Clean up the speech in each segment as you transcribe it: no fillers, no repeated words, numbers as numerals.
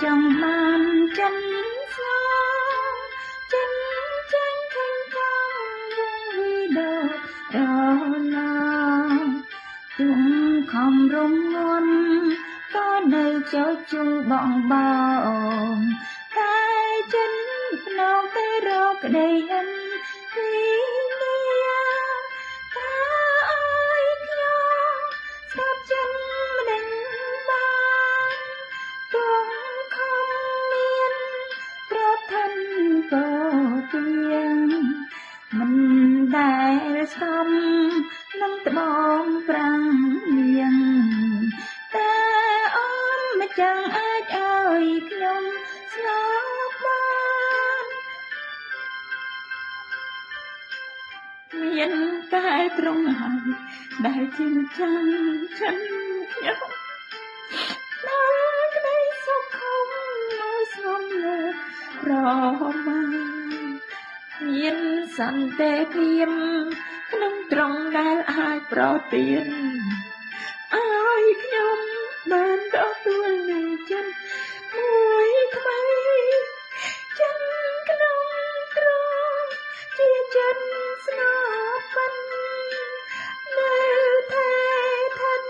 ចង់បានចិនស្លាចិនចាញ់ខាញ់ចង់វងវីដោរឡាទុំខំរំងន់ក៏នៅចូលជុំបងបងតែចិនភ្នំទៅរកក្តីហិនពីលាថាអើយខ្ញុំស្ដាប់ចិនមិនដឹងបានទុំខំមានប្រធានក៏ទៀងមិនដែលស្គមនឹងត្បូងប្រាំងនាងតែអូនមិនចឹងអាចឲ្យខ្ញុំស្ងប់បានមានតែត្រង់ហើយដែលជាម្ចាស់ចិនខ្ញុំដល់ក្តីសុខខំនៅស្ងំលើប្រមាមានសន្តិភាពក្នុងត្រង់ដែលអាចប្រទានឲ្យខ្ញុំបានទទួលនឹងចិនមួយថ្មីចិនក្នុងទ្រង់ជាចិនស្ងប់ពិននៅតែឋិន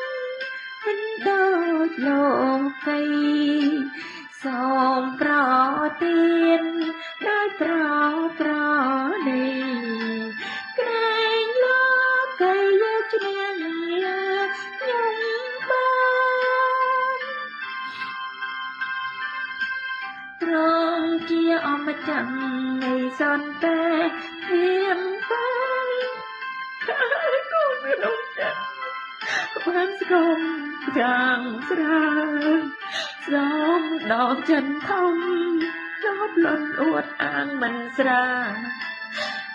មិនដូចលោកីសូមប្រទានដោយប្រដីក្រែងលោកីយកឈ្នះលើខ្ញុំបានត្រង់ជាអម្ចាស់នៃសន្តិភាពបានកូនក្នុងចិត្តបានស្គមយ៉ាងស្រើនសូមដល់ចិនធំដល់លន់អួតអាងមិនស្រា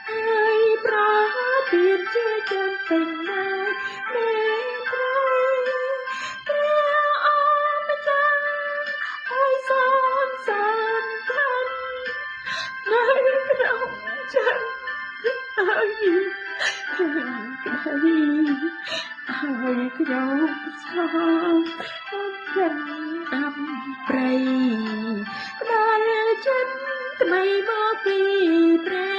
ហើយប្រទានជាចិនពេញណាមេត្រីព្រះអម្ចាស់ឲ្យសូនសានខាននៅក្នុងចិនហើយក្តីហើយខ្ញុំស្ងប់ចិនអំប្រៃផ្ដល់ចិនថ្មីមកពីព្រះ